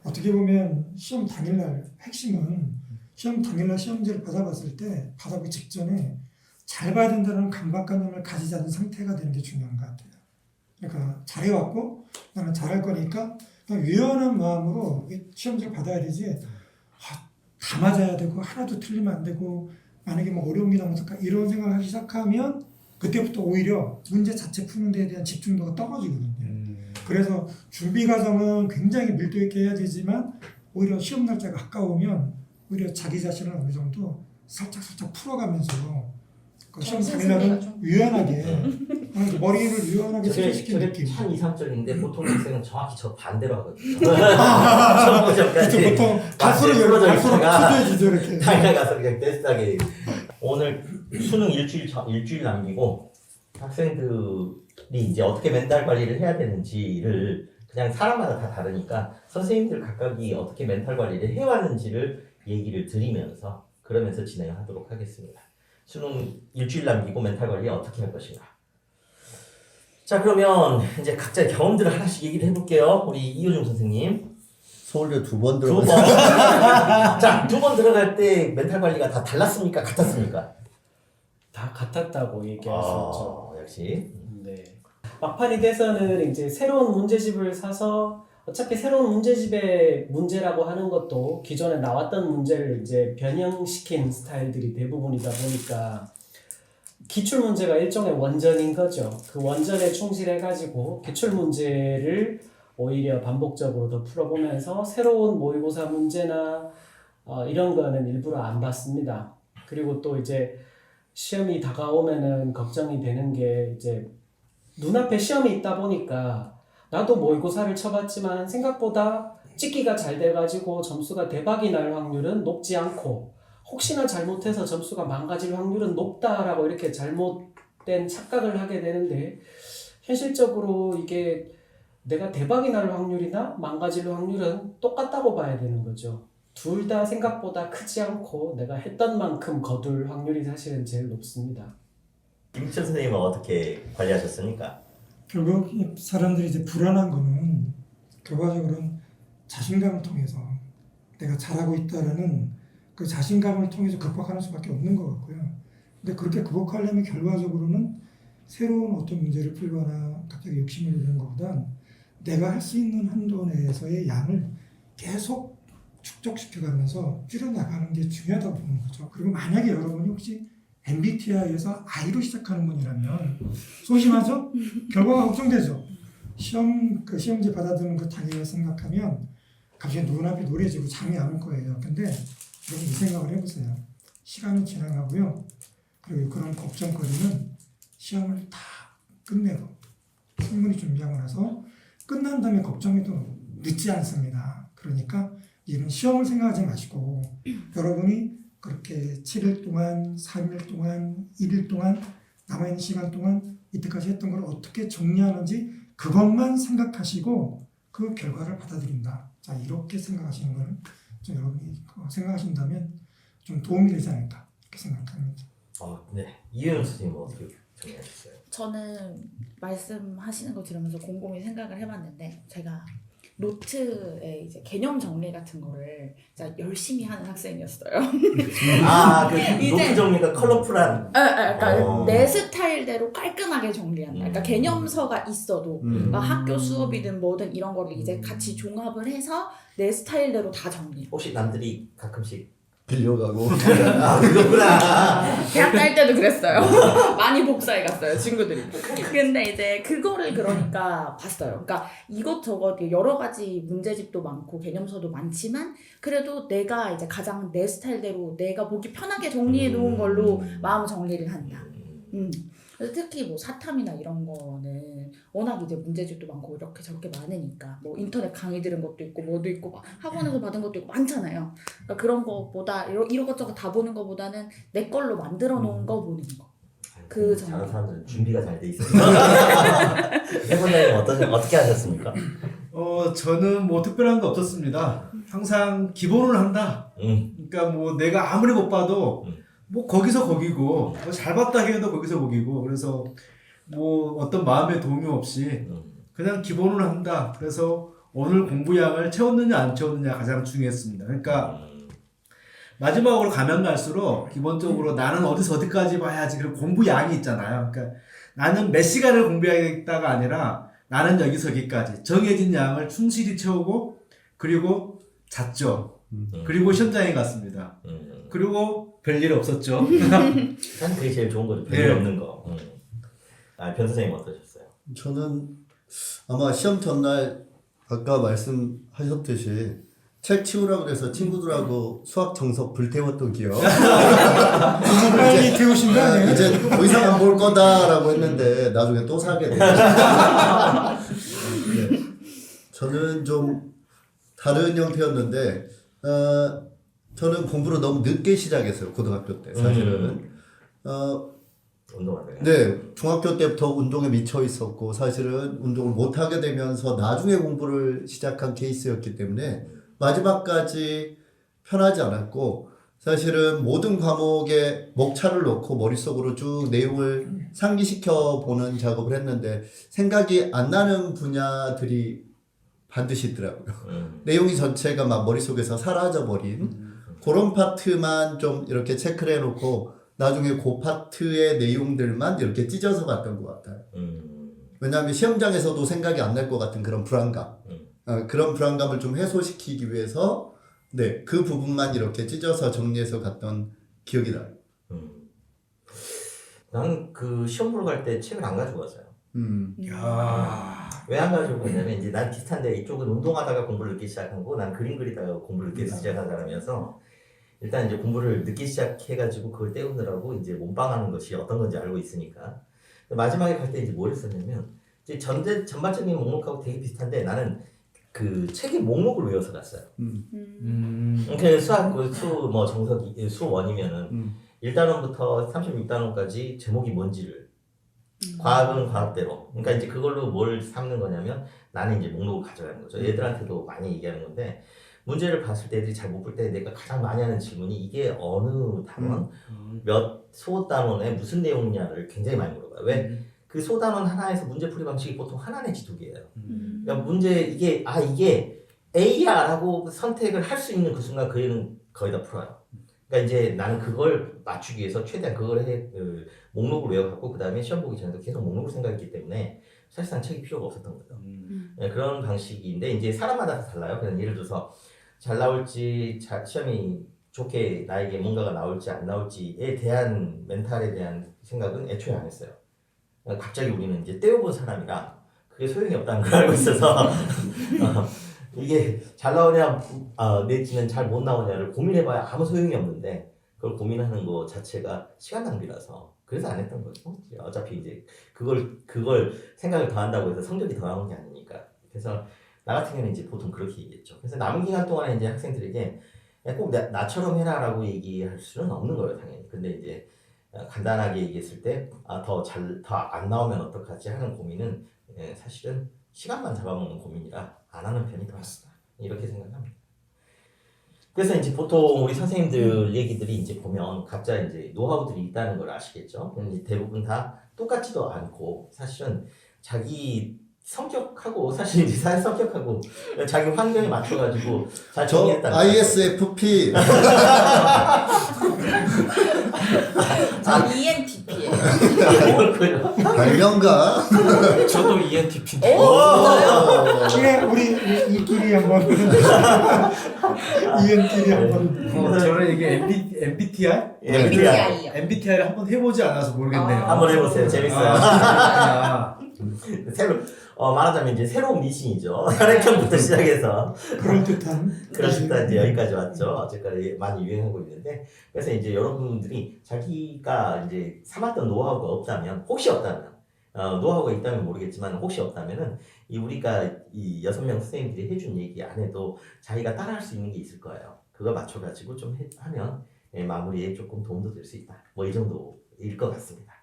어떻게 보면 시험 당일날 핵심은 시험 당일날 시험지를 받아봤을 때 받아보기 직전에 잘 봐야 된다는 강박관념을 가지지 않는 상태가 되는 게 중요한 것 같아요. 그러니까 잘해왔고 나는 잘할 거니까 그냥 유연한 마음으로 시험지를 받아야 되지 다 맞아야 되고 하나도 틀리면 안 되고 만약에 뭐 어려운 게 나오면서 이런 생각을 하기 시작하면 그때부터 오히려 문제 자체 푸는 데에 대한 집중도가 떨어지거든요. 그래서 준비 과정은 굉장히 밀도 있게 해야 되지만 오히려 시험 날짜가 가까우면 오히려 자기 자신을 어느 정도 살짝 풀어가면서 그 시험 당일날은 유연하게 머리를 유연하게 소개시키는 저게 느낌. 참 이상적인데 보통 학생은 정확히 저 반대로 하거든요. 시험 보전까지 보통 갈수록 투도해지죠 이렇게. 당일 가서 그냥 테스트하게. 오늘 수능 일주일 남기고 학생들이 이제 어떻게 멘탈 관리를 해야 되는지를 그냥 사람마다 다 다르니까 선생님들 각각이 어떻게 멘탈 관리를 해왔는지를 얘기를 드리면서 그러면서 진행하도록 하겠습니다. 수능 일주일 남기고 멘탈 관리 어떻게 할 것인가. 자, 그러면 이제 각자의 경험들을 하나씩 얘기를 해볼게요. 우리 이효중 선생님. 서울대 2번 두 번. 들어갔어요. 자, 2번 들어갈 때 멘탈 관리가 다 달랐습니까? 같았습니까? 다 같았다고 얘기할 수 있죠. 역시. 네. 막판이 돼서는 이제 새로운 문제집을 사서 어차피 새로운 문제집의 문제라고 하는 것도 기존에 나왔던 문제를 이제 변형시킨 스타일들이 대부분이다 보니까 기출 문제가 일종의 원전인 거죠. 그 원전에 충실해가지고 기출 문제를 오히려 반복적으로 더 풀어보면서 새로운 모의고사 문제나 이런 거는 일부러 안 봤습니다. 그리고 또 이제 시험이 다가오면은 걱정이 되는 게 이제 눈앞에 시험이 있다 보니까 나도 모의고사를 쳐봤지만 생각보다 찍기가 잘 돼가지고 점수가 대박이 날 확률은 높지 않고 혹시나 잘못해서 점수가 망가질 확률은 높다라고 이렇게 잘못된 착각을 하게 되는데 현실적으로 이게 내가 대박이 날 확률이나 망가질 확률은 똑같다고 봐야 되는 거죠. 둘 다 생각보다 크지 않고 내가 했던 만큼 거둘 확률이 사실은 제일 높습니다. 김철 선생님은 어떻게 관리하셨습니까? 결국 이 사람들이 이제 불안한 거는 결과적으로는 자신감을 통해서 내가 잘하고 있다라는 그 자신감을 통해서 극복하는 수밖에 없는 것 같고요. 근데 그렇게 극복하려면 결과적으로는 새로운 어떤 문제를 풀거나 갑자기 욕심을 내는 것보단 내가 할 수 있는 한도 내에서의 양을 계속 축적시켜가면서 줄여나가는 게 중요하다고 보는 거죠. 그리고 만약에 여러분이 혹시 MBTI에서 I로 시작하는 분이라면 소심하죠? 결과가 걱정되죠? 시험지 받아드는 그 당일을 생각하면 갑자기 눈앞이 노래지고 잠이 안 올 거예요. 근데 여러분 이 생각을 해보세요. 시간이 지나가고요. 그리고 그런 걱정거리는 시험을 다 끝내고 충분히 준비하고 나서 끝난 다음에 걱정이 또 늦지 않습니다. 그러니까 이런 시험을 생각하지 마시고 여러분이 그렇게 7일 동안, 3일 동안, 1일 동안 남아있는 시간 동안 이때까지 했던 걸 어떻게 정리하는지 그것만 생각하시고 그 결과를 받아들인다. 자, 이렇게 생각하시는 거는 좀 여러분이 생각하신다면 좀 도움이 되지 않을까 이렇게 생각합니다. 네. 이효영 선생님은 어떻게 정리하셨어요? 저는 말씀하시는 거 들으면서 곰곰이 생각을 해봤는데 제가 노트에 이제 개념 정리 같은 거를 진짜 열심히 하는 학생이었어요. 그 이제- 노트 정리가 컬러풀한. 그러니까 내 스타일대로 깔끔하게 정리한다. 그러니까 음. 개념서가 있어도 그러니까 학교 수업이든 뭐든 이런 거를 이제 같이 종합을 해서 내 스타일대로 다 정리. 혹시 남들이 가끔씩 빌려가고. 그렇구나. 대학 다닐 때도 그랬어요. 많이 복사해 갔어요, 친구들이. 근데 이제 그거를 그러니까 봤어요. 그러니까 이것저것 여러 가지 문제집도 많고 개념서도 많지만 그래도 내가 이제 가장 내 스타일대로 내가 보기 편하게 정리해 놓은 걸로 마음 정리를 한다. 그래서 특히 뭐 사탐이나 이런 거는 워낙 이제 문제집도 많고 이렇게 저렇게 많으니까 뭐 인터넷 강의 들은 것도 있고 뭐도 있고 막 학원에서 받은 것도 있고 많잖아요. 그러니까 그런 거보다 이것저것 다 보는 거보다는 내 걸로 만들어 놓은 거 보는 거. 그 정도. 다른 사람들은 준비가 잘 돼 있어요. 해본장님 어떻게 하셨습니까? 저는 뭐 특별한 거 없었습니다. 항상 기본을 한다. 그러니까 뭐 내가 아무리 못 봐도 뭐 거기서 거기고 뭐 잘 봤다 해도 거기서 거기고 그래서 뭐 어떤 마음의 동요 없이 그냥 기본을 한다. 그래서 오늘 공부량을 채웠느냐 안 채웠느냐 가장 중요했습니다. 그러니까 마지막으로 가면 갈수록 기본적으로 나는 어디서 어디까지 봐야지 그리고 공부량이 있잖아요. 그러니까 나는 몇 시간을 공부해야겠다가 아니라 나는 여기서 여기까지 정해진 양을 충실히 채우고 그리고 잤죠. 그리고 시험장에 갔습니다. 그리고 별일 없었죠. 난 그게 제일 좋은 거죠. 별일 네. 없는 거. 변 선생님 어떠셨어요? 저는 아마 시험 전날 아까 말씀하셨듯이 책 치우라고 그래서 친구들하고 수학 정석 불태웠던 기억. 빨리 태우신 거 아니에요? 이제 더 이상 안 볼 거다라고 했는데 나중에 또 사게 됐어요. 네. 저는 좀 다른 형태였는데 저는 공부를 너무 늦게 시작했어요. 고등학교 때 사실은. 운동하다가. 네, 중학교 때부터 운동에 미쳐 있었고 사실은 운동을 못 하게 되면서 나중에 공부를 시작한 케이스였기 때문에 마지막까지 편하지 않았고 사실은 모든 과목에 목차를 놓고 머릿속으로 쭉 내용을 상기시켜 보는 작업을 했는데 생각이 안 나는 분야들이 반드시 있더라고요. 내용이 전체가 막 머릿속에서 사라져 버린 그런 파트만 좀 이렇게 체크를 해놓고 나중에 그 파트의 내용들만 이렇게 찢어서 갔던 것 같아요. 왜냐하면 시험장에서도 생각이 안 날 것 같은 그런 불안감, 그런 불안감을 좀 해소시키기 위해서 네, 그 부분만 이렇게 찢어서 정리해서 갔던 기억이 나요. 나는 그 시험 보러 갈 때 책을 안 가지고 갔어요. 야. 왜 안 가지고 갔냐면 이제 난 비슷한데 이쪽은 운동하다가 공부를 늦게 시작한 거고 난 그림 그리다가 공부를 늦게 시작한 사람이어서 일단 이제 공부를 늦게 시작해가지고 그걸 때우느라고 이제 몸빵하는 것이 어떤 건지 알고 있으니까 마지막에 갈 때 이제 뭘 했었냐면 이제 전반적인 목록하고 되게 비슷한데 나는 그 책의 목록을 외워서 갔어요. 그 수학 수뭐 정석이 수 원이면은 1단원부터 36단원까지 제목이 뭔지를 과학은 과학대로. 그러니까 이제 그걸로 뭘 삼는 거냐면 나는 이제 목록을 가져가는 거죠. 얘들한테도 많이 얘기하는 건데 문제를 봤을 때 애들이 잘 못 볼 때 내가 가장 많이 하는 질문이 이게 어느 단원, 몇 소단원에 무슨 내용이냐를 굉장히 많이 물어봐요. 왜? 그 소단원 하나에서 문제풀이 방식이 보통 하나 내지 두 개예요. 그러니까 문제 이게 A야라고 선택을 할 수 있는 그 순간 그 애는 거의 다 풀어요. 그러니까 이제 나는 그걸 맞추기 위해서 최대한 그걸 목록을 외워갖고 그 다음에 시험 보기 전에도 계속 목록을 생각했기 때문에 사실상 책이 필요가 없었던 거죠. 네, 그런 방식인데 이제 사람마다 다 달라요. 그냥 예를 들어서 잘 나올지 시험이 좋게 나에게 뭔가가 나올지 안 나올지에 대한 멘탈에 대한 생각은 애초에 안 했어요. 갑자기 우리는 이제 떼어본 사람이라 그게 소용이 없다는 걸 알고 있어서 이게 잘 나오냐 내지는 잘 못 나오냐를 고민해봐야 아무 소용이 없는데 그걸 고민하는 거 자체가 시간 낭비라서 그래서 안 했던 거죠. 어차피 이제 그걸 생각을 더 한다고 해서 성적이 더 나오는 게 아니니까. 그래서 나 같은 경우는 이제 보통 그렇게 얘기했죠. 그래서 남은 기간 동안에 이제 학생들에게 꼭 나처럼 해라라고 얘기할 수는 없는 거예요, 당연히. 근데 이제 간단하게 얘기했을 때 더 안 나오면 어떡하지 하는 고민은 사실은 시간만 잡아먹는 고민이라 안 하는 편이 더 낫다. 이렇게 생각합니다. 그래서 이제 보통 우리 선생님들 얘기들이 이제 보면 각자 이제 노하우들이 있다는 걸 아시겠죠? 근데 대부분 다 똑같지도 않고 사실은 자기 성격하고 사실 이제 사회 성격하고 자기 환경에 맞춰가지고 잘 저 정리했다는 ISFP 저 ENTP예요. 거예요. 발명가. 저도 ENTP인데. 그래 우리 이끼리 한번 이은끼리 한번 저는 이게 MBTI? MBTI요. MBTI를 한번 해보지 않아서 모르겠네요. 한번 해보세요. 재밌어요. 새로 말하자면 이제 새로운 미신이죠. 혈액형부터 시작해서 그럴듯한 이제 여기까지 왔죠. 어쨌거나 많이 유행하고 있는데 그래서 이제 여러분들이 자기가 이제 삼았던 노하우가 없다면 혹시 없다면 노하우가 있다면 모르겠지만 혹시 없다면은 우리가 이 6명 선생님들이 해준 얘기 안에도 자기가 따라할 수 있는 게 있을 거예요. 그거 맞춰가지고 좀 하면 마무리에 조금 도움도 될 수 있다. 뭐 이 정도일 것 같습니다.